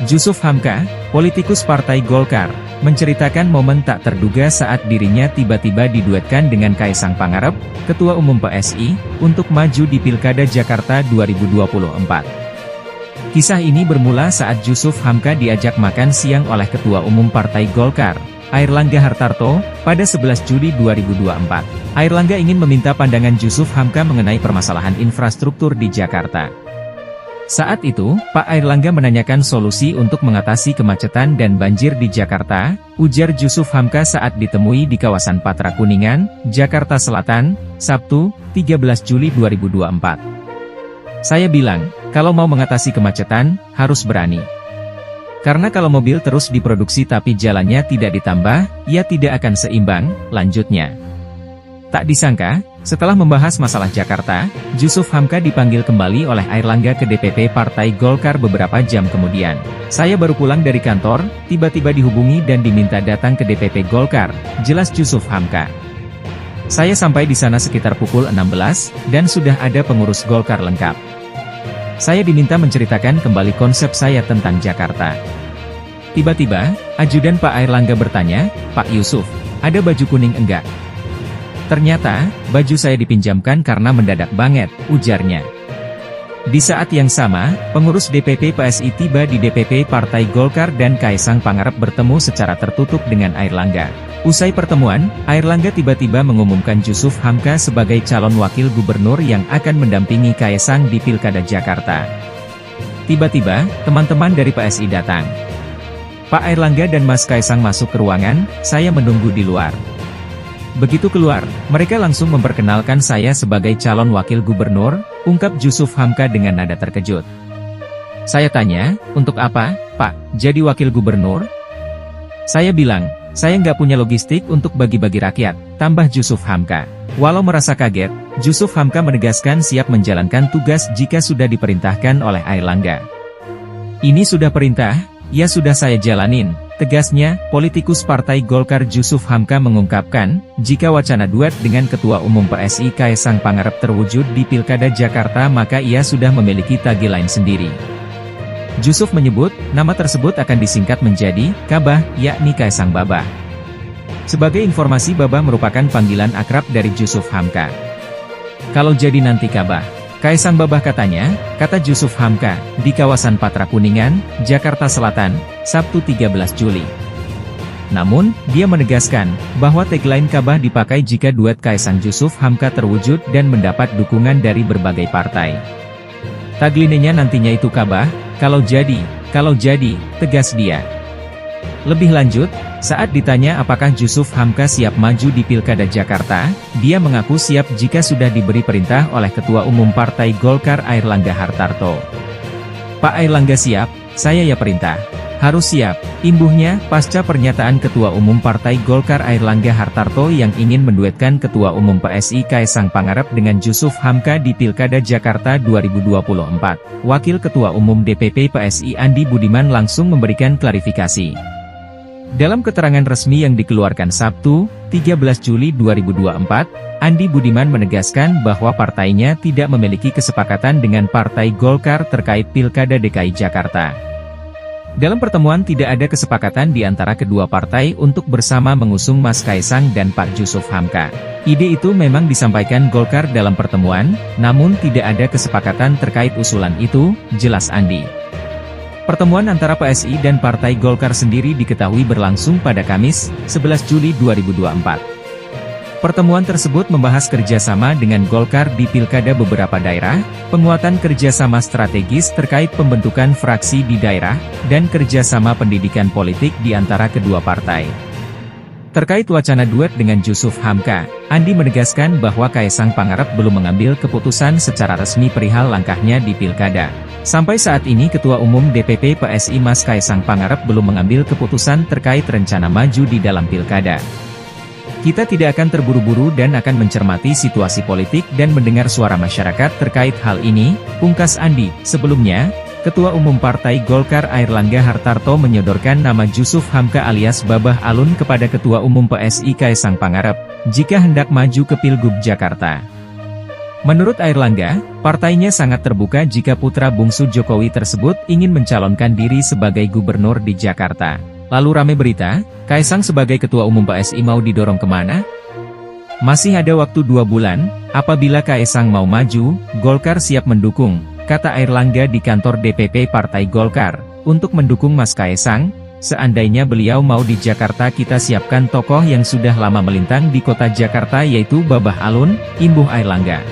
Jusuf Hamka, politikus Partai Golkar, menceritakan momen tak terduga saat dirinya tiba-tiba diduetkan dengan Kaisang Pangarep, Ketua Umum PSI, untuk maju di Pilkada Jakarta 2024. Kisah ini bermula saat Jusuf Hamka diajak makan siang oleh Ketua Umum Partai Golkar, Airlangga Hartarto, pada 11 Juli 2024. Airlangga ingin meminta pandangan Jusuf Hamka mengenai permasalahan infrastruktur di Jakarta. Saat itu, Pak Airlangga menanyakan solusi untuk mengatasi kemacetan dan banjir di Jakarta, ujar Jusuf Hamka saat ditemui di kawasan Patra Kuningan, Jakarta Selatan, Sabtu, 13 Juli 2024. Saya bilang, kalau mau mengatasi kemacetan, harus berani. Karena kalau mobil terus diproduksi tapi jalannya tidak ditambah, ya tidak akan seimbang, lanjutnya. Tak disangka, setelah membahas masalah Jakarta, Jusuf Hamka dipanggil kembali oleh Airlangga ke DPP Partai Golkar beberapa jam kemudian. Saya baru pulang dari kantor, tiba-tiba dihubungi dan diminta datang ke DPP Golkar, jelas Jusuf Hamka. Saya sampai di sana sekitar pukul 16, dan sudah ada pengurus Golkar lengkap. Saya diminta menceritakan kembali konsep saya tentang Jakarta. Tiba-tiba, ajudan Pak Airlangga bertanya, "Pak Yusuf, ada baju kuning enggak?" Ternyata, baju saya dipinjamkan karena mendadak banget, ujarnya. Di saat yang sama, pengurus DPP PSI tiba di DPP Partai Golkar dan Kaisang Pangarep bertemu secara tertutup dengan Airlangga. Usai pertemuan, Airlangga tiba-tiba mengumumkan Jusuf Hamka sebagai calon wakil gubernur yang akan mendampingi Kaisang di Pilkada Jakarta. Tiba-tiba, teman-teman dari PSI datang. Pak Airlangga dan Mas Kaisang masuk ke ruangan, saya menunggu di luar. Begitu keluar, mereka langsung memperkenalkan saya sebagai calon wakil gubernur, ungkap Jusuf Hamka dengan nada terkejut. Saya tanya, untuk apa, Pak, jadi wakil gubernur? Saya bilang, saya nggak punya logistik untuk bagi-bagi rakyat, tambah Jusuf Hamka. Walau merasa kaget, Jusuf Hamka menegaskan siap menjalankan tugas jika sudah diperintahkan oleh Airlangga. Ini sudah perintah, ya sudah saya jalanin. Tegasnya, politikus Partai Golkar Jusuf Hamka mengungkapkan, jika wacana duet dengan Ketua Umum PSI Kaisang Pangarep terwujud di Pilkada Jakarta maka ia sudah memiliki tagline sendiri. Jusuf menyebut, nama tersebut akan disingkat menjadi, Kabah, yakni Kaisang Babah. Sebagai informasi Babah merupakan panggilan akrab dari Jusuf Hamka. Kalau jadi nanti Kabah, Kaisang Babah katanya, kata Jusuf Hamka, di kawasan Patra Kuningan, Jakarta Selatan, Sabtu 13 Juli. Namun, dia menegaskan, bahwa tagline Kabah dipakai jika duet Kaisang Jusuf Hamka terwujud dan mendapat dukungan dari berbagai partai. Tagline-nya nantinya itu Kabah, kalau jadi, tegas dia. Lebih lanjut, saat ditanya apakah Jusuf Hamka siap maju di Pilkada Jakarta, dia mengaku siap jika sudah diberi perintah oleh Ketua Umum Partai Golkar Airlangga Hartarto. Pak Airlangga siap, saya ya perintah. Harus siap, imbuhnya pasca pernyataan Ketua Umum Partai Golkar Airlangga Hartarto yang ingin menduetkan Ketua Umum PSI Kaisang Pangarep dengan Jusuf Hamka di Pilkada Jakarta 2024. Wakil Ketua Umum DPP PSI Andi Budiman langsung memberikan klarifikasi. Dalam keterangan resmi yang dikeluarkan Sabtu, 13 Juli 2024, Andi Budiman menegaskan bahwa partainya tidak memiliki kesepakatan dengan Partai Golkar terkait Pilkada DKI Jakarta. Dalam pertemuan tidak ada kesepakatan di antara kedua partai untuk bersama mengusung Mas Kaisang dan Pak Jusuf Hamka. Ide itu memang disampaikan Golkar dalam pertemuan, namun tidak ada kesepakatan terkait usulan itu, jelas Andi. Pertemuan antara PSI dan Partai Golkar sendiri diketahui berlangsung pada Kamis, 11 Juli 2024. Pertemuan tersebut membahas kerjasama dengan Golkar di pilkada beberapa daerah, penguatan kerjasama strategis terkait pembentukan fraksi di daerah, dan kerjasama pendidikan politik di antara kedua partai. Terkait wacana duet dengan Jusuf Hamka, Andi menegaskan bahwa Kaisang Pangarep belum mengambil keputusan secara resmi perihal langkahnya di pilkada. Sampai saat ini Ketua Umum DPP PSI Mas Kaisang Pangarep belum mengambil keputusan terkait rencana maju di dalam pilkada. Kita tidak akan terburu-buru dan akan mencermati situasi politik dan mendengar suara masyarakat terkait hal ini, pungkas Andi. Sebelumnya, Ketua Umum Partai Golkar Airlangga Hartarto menyodorkan nama Jusuf Hamka alias Babah Alun kepada Ketua Umum PSI Kaisang Pangarep, jika hendak maju ke Pilgub Jakarta. Menurut Airlangga, partainya sangat terbuka jika putra bungsu Jokowi tersebut ingin mencalonkan diri sebagai gubernur di Jakarta. Lalu rame berita, Kaisang sebagai ketua umum PSI mau didorong kemana? Masih ada waktu 2 bulan, apabila Kaisang mau maju, Golkar siap mendukung, kata Airlangga di kantor DPP Partai Golkar. Untuk mendukung Mas Kaisang, seandainya beliau mau di Jakarta kita siapkan tokoh yang sudah lama melintang di kota Jakarta yaitu Babah Alun, imbuh Airlangga.